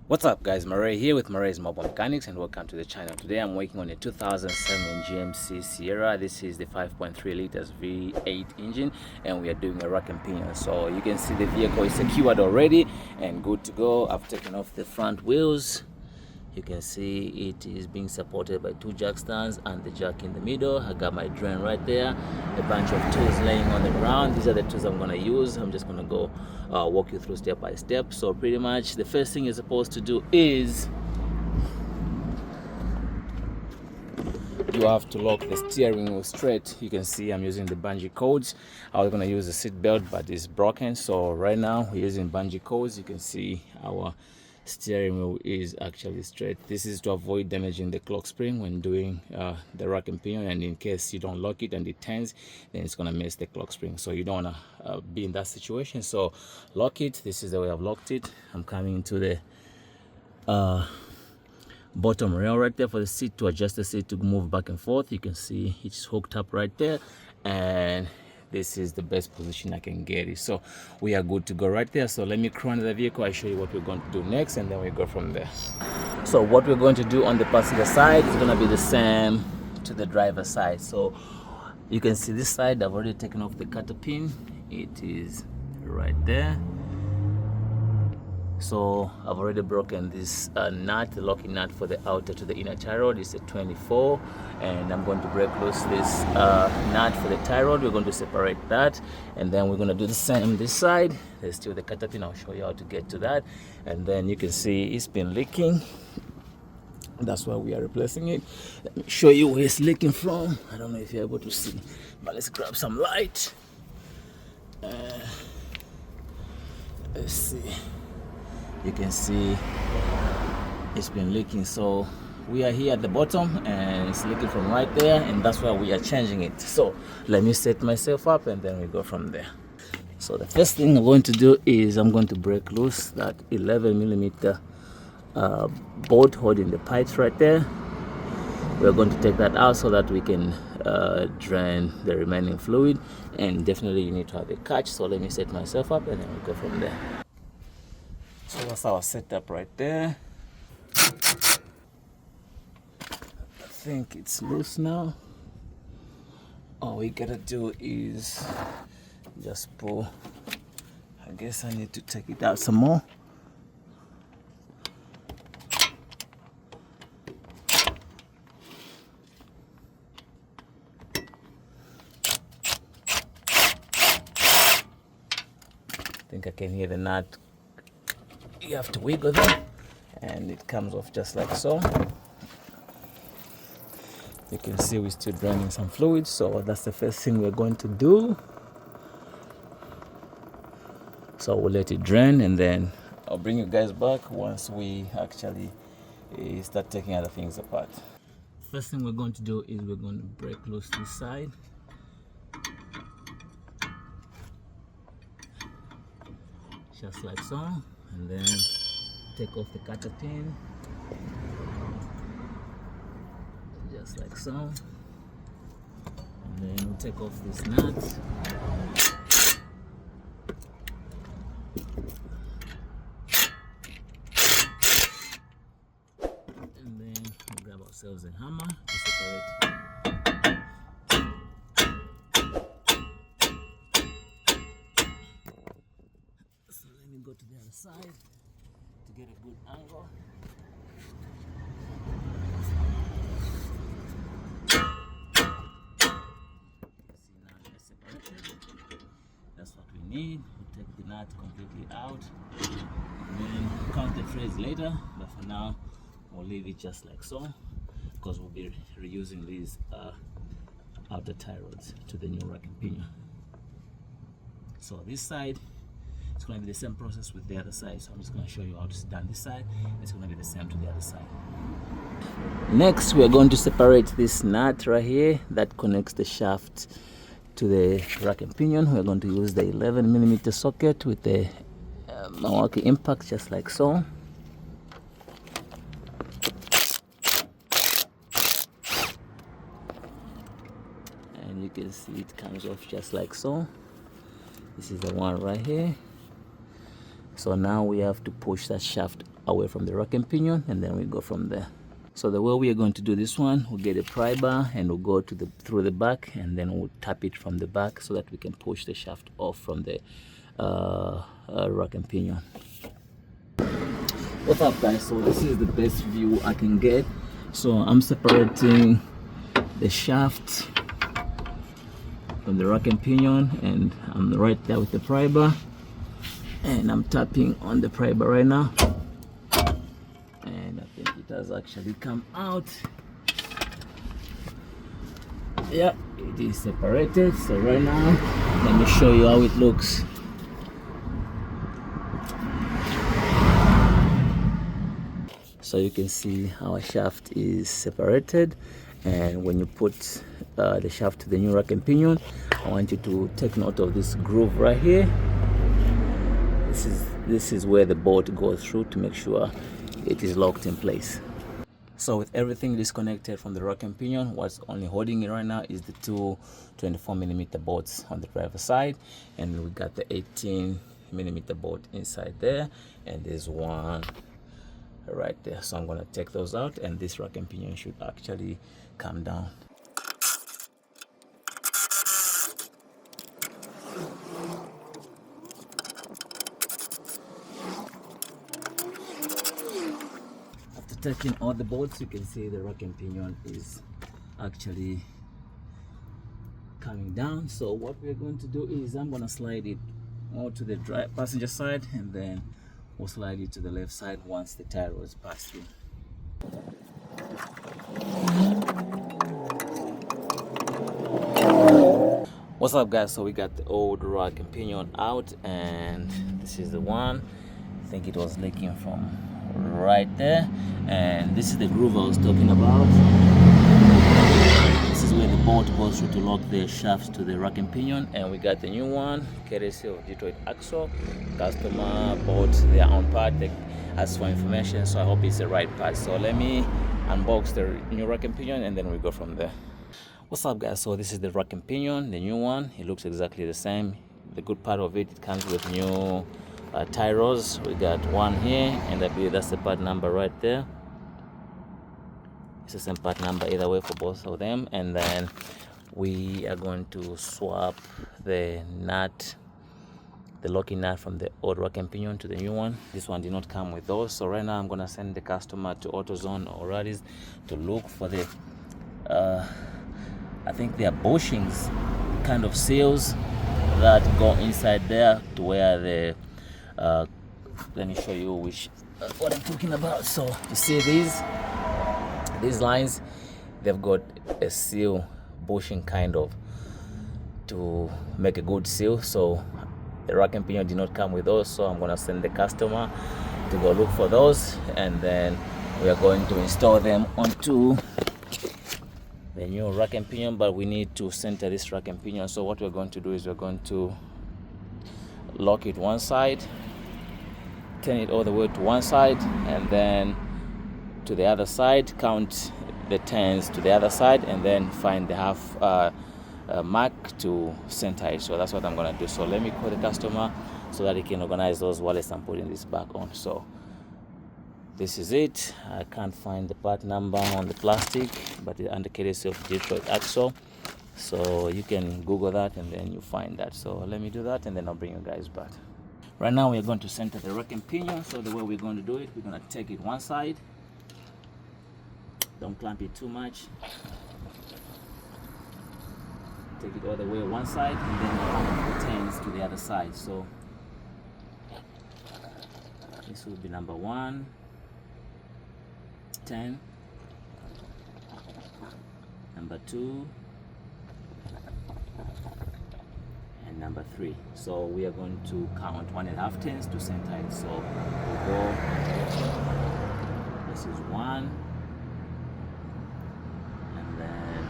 What's up guys, Murray here with Murray's Mobile Mechanics and welcome to the channel. Today I'm working on a 2007 Gmc Sierra. This is the 5.3 liters V8 engine and we are doing a rack and pinion. So you can see the vehicle is secured already and good to go. I've taken off the front wheels. You can see it is being supported by two jack stands and the jack in the middle. I got my drain right there, a bunch of tools laying on the ground. These are the tools I'm going to use. I'm just going to go walk you through step by step. So pretty much the first thing you're supposed to do is you have to lock the steering wheel straight. You can see I'm using the bungee cords. I was going to use the seat belt but it's broken, so right now we're using bungee cords. You can see our steering wheel is actually straight. This is to avoid damaging the clock spring when doing the rack and pinion, and in case you don't lock it and it turns, then it's going to mess the clock spring, so you don't want to be in that situation. So lock it. This is the way I've locked it. I'm coming into the bottom rail right there for the seat to adjust the seat to move back and forth. You can see it's hooked up right there, and this is the best position I can get it. So we are good to go right there. So let me crawl into the vehicle. I show you what we're going to do next and then we go from there. So what we're going to do on the passenger side is going to be the same to the driver side. So you can see this side, I've already taken off the cutter pin. It is right there. So I've already broken this nut, the locking nut for the outer to the inner tie rod. It's a 24, and I'm going to break loose this nut for the tie rod. We're going to separate that, and then we're going to do the same this side. There's still the cutter pin. I'll show you how to get to that. And then you can see it's been leaking. That's why we are replacing it. Let me show you where it's leaking from. I don't know if you're able to see, but let's grab some light. Let's see. You can see it's been leaking, so we are here at the bottom and it's leaking from right there, and that's why we are changing it. So let me set myself up and then we go from there. So the first thing I'm going to do is I'm going to break loose that 11mm bolt holding the pipes right there. We're going to take that out so that we can drain the remaining fluid, and definitely you need to have a catch. So let me set myself up and then we go from there. So that's our setup right there. I think it's loose now. All we gotta do is just pull. I guess I need to take it out some more. I think I can hear the nut. You have to wiggle them and it comes off just like so. You can see we're still draining some fluid, so that's the first thing we're going to do. So we'll let it drain and then I'll bring you guys back once we actually start taking other things apart. First thing we're going to do is we're going to break loose this side. Just like so. And then take off the cutter pin, just like so. And then we'll take off this nut. And then we'll grab ourselves a hammer to separate. Go to the other side to get a good angle. See, now they're separated. That's what we need. We'll take the nut completely out and then count the threads later, but for now we'll leave it just like so because we'll be reusing these outer tie rods to the new rack and pinion. So this side, it's going to be the same process with the other side, so I'm just going to show you how to sit down this side. It's going to be the same to the other side. Next, we're going to separate this nut right here that connects the shaft to the rack and pinion. We're going to use the 11mm socket with the Milwaukee impact, just like so. And you can see it comes off just like so. This is the one right here. So now we have to push that shaft away from the rack and pinion, and then we go from there. So the way we are going to do this one, we'll get a pry bar and we'll go to through the back, and then we'll tap it from the back so that we can push the shaft off from the rack and pinion. What's up guys, so this is the best view I can get. So I'm separating the shaft from the rack and pinion, and I'm right there with the pry bar, and I'm tapping on the pry bar right now, and I think it has actually come out. Yeah, it is separated. So right now let me show you how it looks. So you can see our shaft is separated, and when you put the shaft to the new rack and pinion, I want you to take note of this groove right here. This is where the bolt goes through to make sure it is locked in place. So with everything disconnected from the rack and pinion, what's only holding it right now is the two 24mm bolts on the driver's side, and we got the 18mm bolt inside there, and there's one right there. So I'm going to take those out, and this rack and pinion should actually come down. After taking all the bolts, you can see the rack and pinion is actually coming down. So what we're going to do is I'm going to slide it more to the passenger side, and then we'll slide it to the left side once the tie rods pass through. What's up guys, so we got the old rack and pinion out, and this is the one. I think it was leaking from right there, and this is the groove I was talking about. This is where the bolt goes through to lock the shafts to the rack and pinion, and we got the new one, courtesy of Detroit Axle. Customer bought their own part. They asked for information, so I hope it's the right part. So let me unbox the new rack and pinion, and then we go from there. What's up guys, so this is the rack and pinion, the new one. It looks exactly the same. The good part of it, it comes with new tie rods. We got one here, and I believe that's the part number right there. It's the same part number either way for both of them. And then we are going to swap the nut, the locking nut from the old rack and pinion to the new one. This one did not come with those, so right now I'm gonna send the customer to AutoZone or Ridgid to look for the I think they are bushings kind of seals that go inside there to where the let me show you what I'm talking about. So you see these lines, they've got a seal bushing kind of to make a good seal. So the rack and pinion did not come with those, so I'm gonna send the customer to go look for those, and then we are going to install them onto the new rack and pinion. But we need to center this rack and pinion, so what we're going to do is we're going to lock it one side, turn it all the way to one side, and then to the other side, count the turns to the other side, and then find the half mark to center it. So that's what I'm gonna do. So let me call the customer so that he can organize those wallets I'm putting this back on. So this is it. I can't find the part number on the plastic, but it indicates of Detroit Axle, so you can Google that and then you find that. So let me do that, and then I'll bring you guys back. Right now we're going to center the rack and pinion. So the way we're going to do it, we're going to take it one side, don't clamp it too much, take it all the way one side, and then count the turns to the other side. So this will be number 1, 10, number 2, and number 3. So we are going to count 1.5 turns to center it. So we'll go, this is 1, and then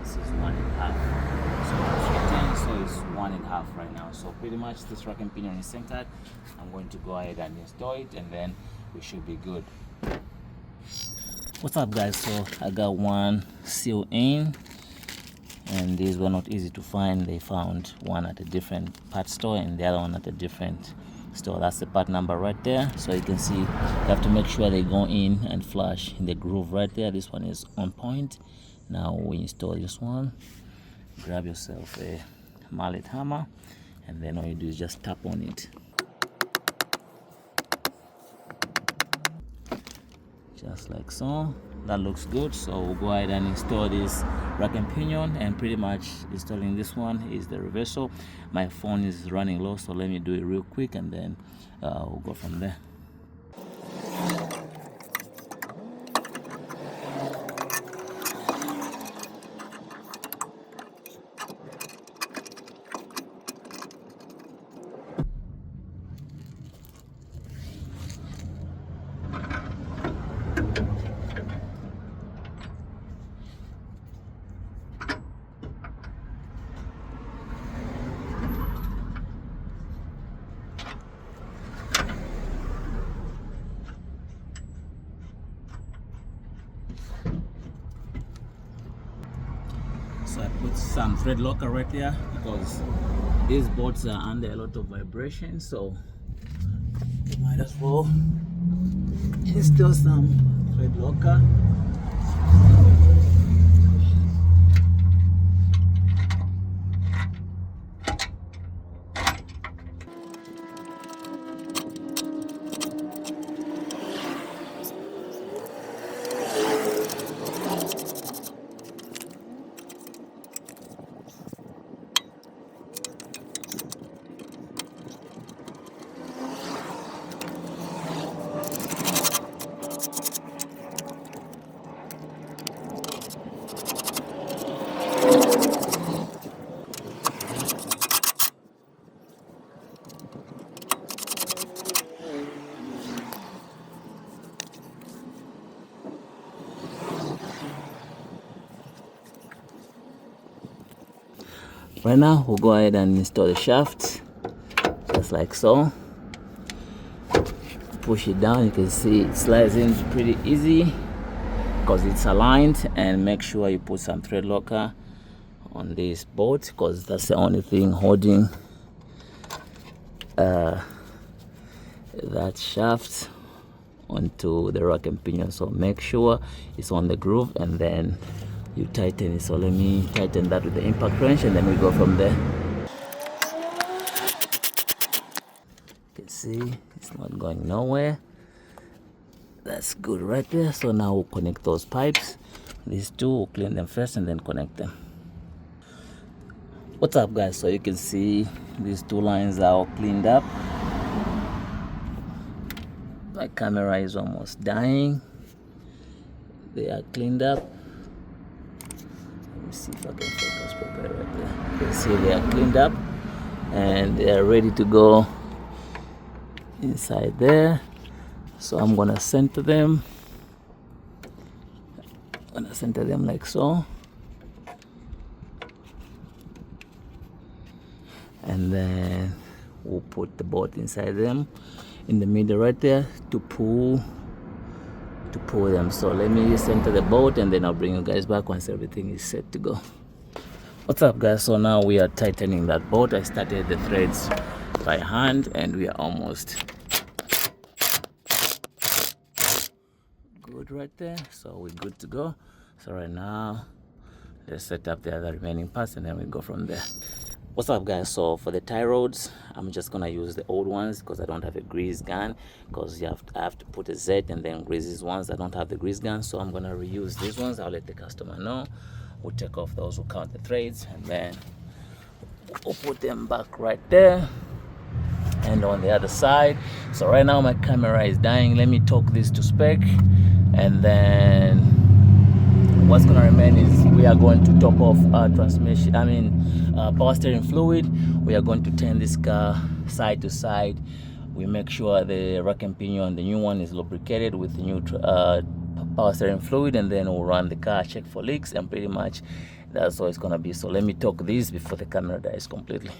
this is 1.5. So 10, so it's 1.5 right now. So pretty much this rack and pinion is centered. I'm going to go ahead and install it, and then we should be good. What's up guys, so I got one seal in, and these were not easy to find. They found one at a different part store and the other one at a different So that's the part number right there. So you can see you have to make sure they go in and flush in the groove right there. This one is on point. Now we install this one. Grab yourself a mallet hammer, and then all you do is just tap on it. Just like so. That looks good. So we'll go ahead and install this rack and pinion, and pretty much installing this one is the reversal. My phone is running low, so let me do it real quick, and then we'll go from there. So I put some thread locker right there because these bolts are under a lot of vibration, so you might as well install some thread locker. Right now we'll go ahead and install the shaft just like so. Push it down, you can see it slides in pretty easy because it's aligned, and make sure you put some thread locker on this bolt because that's the only thing holding that shaft onto the rack and pinion. So make sure it's on the groove, and then you tighten it. So let me tighten that with the impact wrench, and then we go from there. You can see it's not going nowhere. That's good right there. So now we'll connect those pipes. These two, we'll clean them first and then connect them. What's up, guys? So you can see these two lines are all cleaned up. My camera is almost dying. They are cleaned up. Let me see if I can focus properly right there. You can see they are cleaned up and they are ready to go inside there. So I'm gonna center them. I'm gonna center them like so. And then we'll put the bolt inside them in the middle right there to pull them. So let me center the bolt, and then I'll bring you guys back once everything is set to go. What's up, guys? So now we are tightening that bolt. I started the threads by hand, and we are almost good right there. So we're good to go. So right now let's set up the other remaining parts, and then we go from there. What's up, guys? So for the tie rods, I'm just gonna use the old ones because I don't have a grease gun, because I have to put a Z and then grease these ones. I don't have the grease gun, so I'm gonna reuse these ones. I'll let the customer know. We'll take off those, we'll count the threads, and then we'll put them back right there and on the other side. So right now my camera is dying. Let me talk this to spec, and then what's gonna remain is we are going to top off our transmission, power steering fluid. We are going to turn this car side to side. We make sure the rack and pinion, the new one, is lubricated with the new power steering fluid, and then we'll run the car, check for leaks, and pretty much that's all it's gonna be. So let me talk this before the camera dies completely.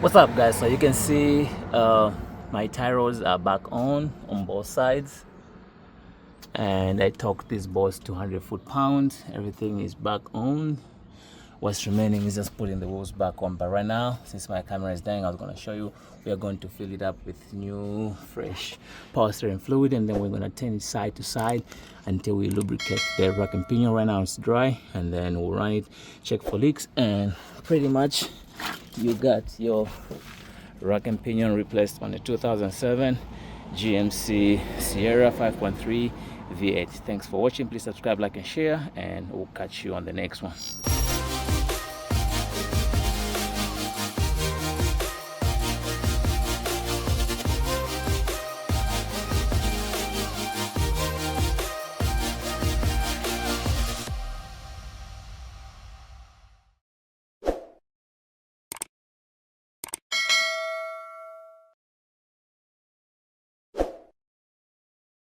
What's up, guys? So you can see my tie rods are back on both sides, and I torqued these bolts to 100 foot-pounds. Everything is back on. What's remaining is just putting the wheels back on. But right now, since my camera is dying, I was going to show you, we are going to fill it up with new fresh power steering fluid, and then we're going to turn it side to side until we lubricate the rack and pinion. Right now it's dry, and then we'll run it, check for leaks, and pretty much you got your rack and pinion replaced on the 2007 GMC Sierra 5.3 V8. Thanks for watching. Please subscribe, like, and share, and we'll catch you on the next one.